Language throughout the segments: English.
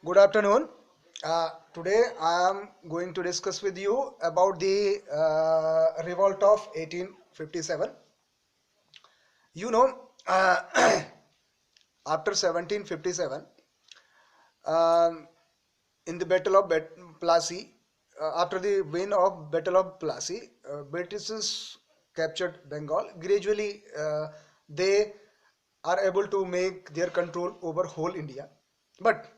Good afternoon. Today I am going to discuss with you about the revolt of 1857. You know, after 1757, um, in the Battle of Plassey, after the win of Battle of Plassey, British captured Bengal. Gradually, they are able to make their control over whole India. But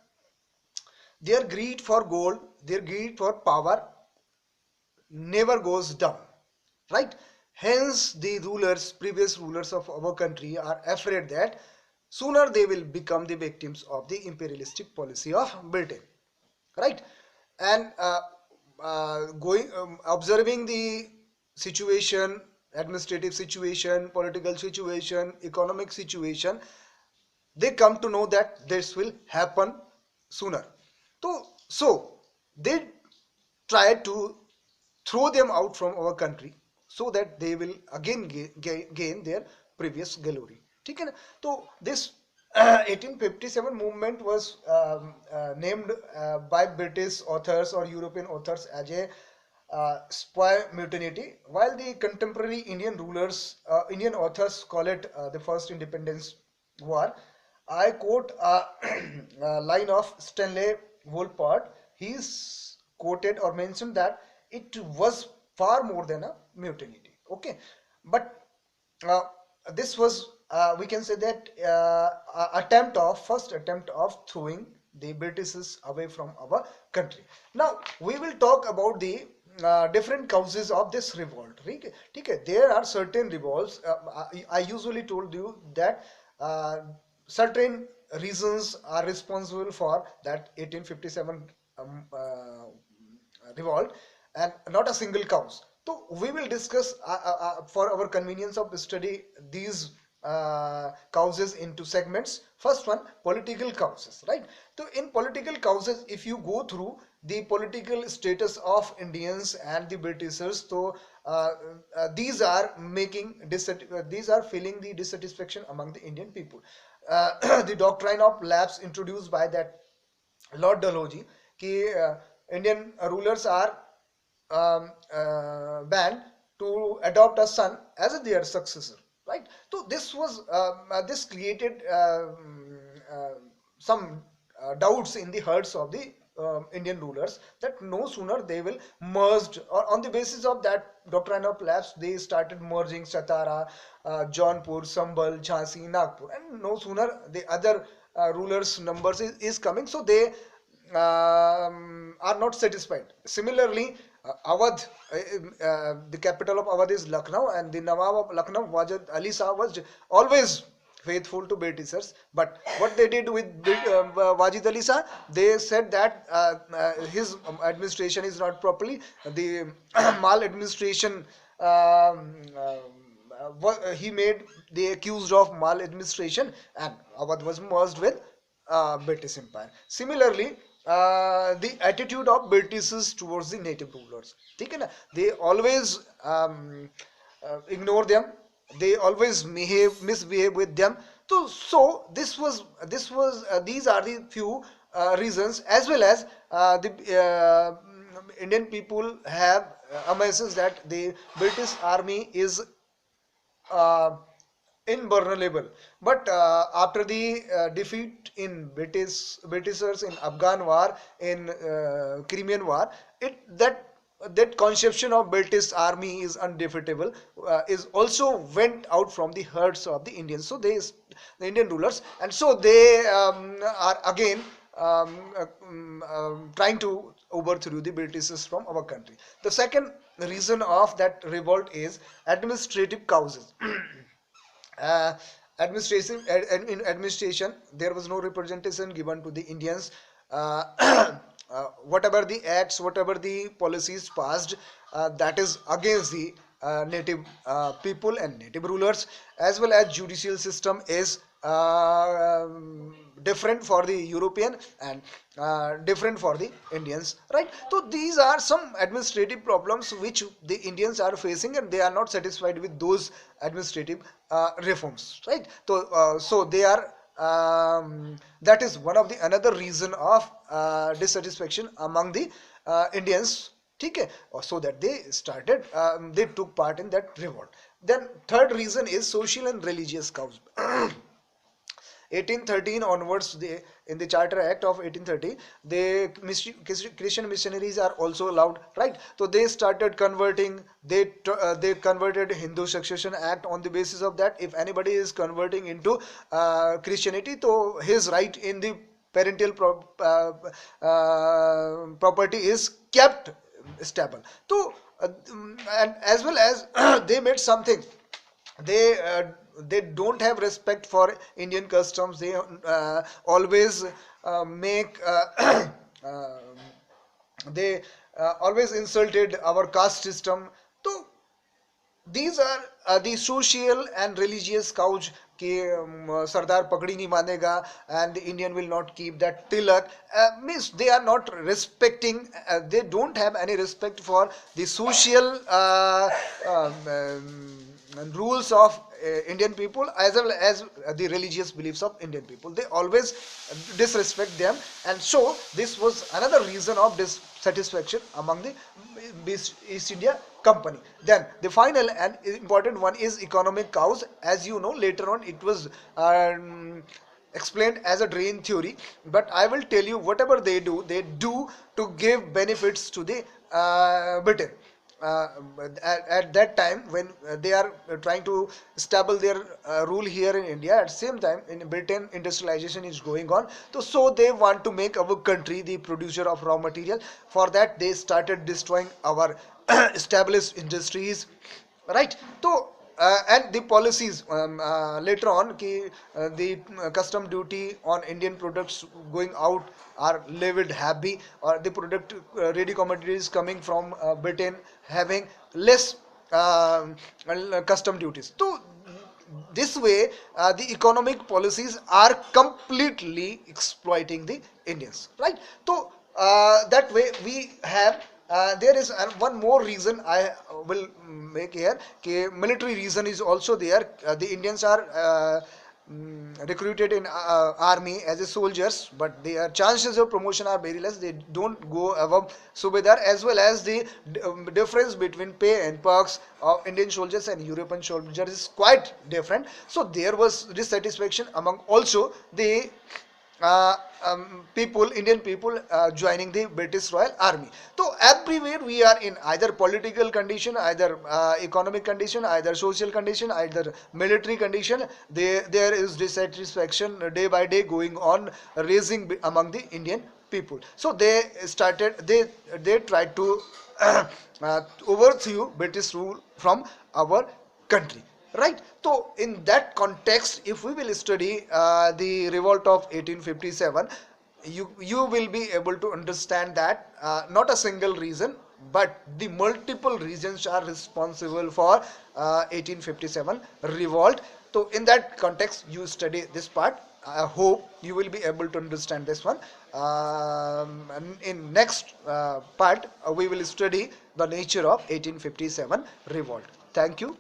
their greed for gold, their greed for power never goes down, right? Hence the rulers, previous rulers of our country are afraid that sooner they will become the victims of the imperialistic policy of Britain, right? And going observing the situation, administrative situation, political situation, economic situation, they come to know that this will happen sooner. So they try to throw them out from our country so that they will again gain their previous glory. ठीक है ना? तो this 1857 movement was named by British authors or European authors as a spy mutiny, while the contemporary Indian rulers, Indian authors call it the first independence war. I quote a line of Stanley Wolpert. He's quoted or mentioned that it was far more than a mutiny. Okay, but uh, this was we can say that first attempt of throwing the Britishers away from our country. Now we will talk about the different causes of this revolt. ठीक है? There are certain revolts. I usually told you that certain reasons are responsible for that 1857 revolt and not a single cause. So we will discuss for our convenience of study these causes into segments. First one, political causes, right? So in political causes, if you go through the political status of Indians and the Britishers, so these are these are feeling the dissatisfaction among the Indian people. The doctrine of lapse introduced by that Lord Dalhousie कि Indian rulers are banned to adopt a son as their successor, right? So this created some doubts in the hearts of the Indian rulers that no sooner they will merged, or on the basis of that doctrine of lapse they started merging Satara, Jaunpur, Sambhal, Jhansi, Nagpur, and no sooner the other rulers numbers is coming, so they are not satisfied. Similarly, Awadh, the capital of Awadh is Lucknow, and the Nawab of Lucknow, Wajid Ali Shah, was always faithful to Britishers. But what they did with Wajid Ali Shah, they said that his administration is not properly. The maladministration he made the accused of maladministration, and Awadh was merged with British Empire. Similarly, the attitude of Britishers towards the native rulers, ठीक है ना? They always ignore them. They always misbehave with them. So these are the few reasons, as well as the Indian people have a message that the British army is uh, invulnerable. But after the defeat in Britishers in Afghan War, in Crimean War, it that conception of British army is undefeatable is also went out from the hearts of the Indians. So the Indian rulers, and so they are again trying to overthrow the Britishers from our country. The second reason of that revolt is administrative causes. uh, in administration there was no representation given to the Indians. Whatever the acts, whatever the policies passed, that is against the native people and native rulers, as well as judicial system is different for the European and different for the Indians, right? So these are some administrative problems which the Indians are facing, and they are not satisfied with those administrative reforms, right? So they are that is one of the another reason of dissatisfaction among the Indians. ठीक है, so that they took part in that revolt. Then third reason is social and religious cause. 1813 onwards, in the Charter Act of 1830, Christian missionaries are also allowed, right? So they started converting. They converted Hindu Succession Act. On the basis of that, if anybody is converting into Christianity, so his right in the parental property is kept stable. So and as well as they made something, they they don't have respect for Indian customs. They always make uh, they always insulted our caste system. So these are the social and religious couch कि सरदार पगड़ी नहीं मानेगा and the Indian will not keep that tilak, means they are not respecting, they don't have any respect for the social rules of Indian people as well as the religious beliefs of Indian people. They always disrespect them, and so this was another reason of dissatisfaction among the East India Company. Then the final and important one is economic cause. As you know, later on it was explained as a drain theory, but I will tell you whatever they do to give benefits to the Britain. uh, at that time when they are trying to establish their rule here in India. At the same time, in Britain, industrialization is going on. So they want to make our country the producer of raw material. For that, they started destroying our established industries, right? So and the policies later on ki, the custom duty on Indian products going out are levied heavy, or the product ready commodities coming from Britain having less custom duties. So this way the economic policies are completely exploiting the Indians, right? So that way we have there is one more reason I will make here. Military reason is also there. The Indians are recruited in army as a soldiers, but their chances of promotion are very less. They don't go above subedar, as well as the difference between pay and perks of Indian soldiers and European soldiers is quite different. So there was dissatisfaction among also the Indian people joining the British Royal Army. So everywhere we are in either political condition, either economic condition, either social condition, either military condition, there is dissatisfaction day by day going on, raising among the Indian people. So they tried to overthrow British rule from our country, right? So in that context, if we will study the revolt of 1857, you will be able to understand that not a single reason but the multiple reasons are responsible for 1857 revolt. So in that context you study this part. I hope you will be able to understand this one. And in next part we will study the nature of 1857 revolt. Thank you.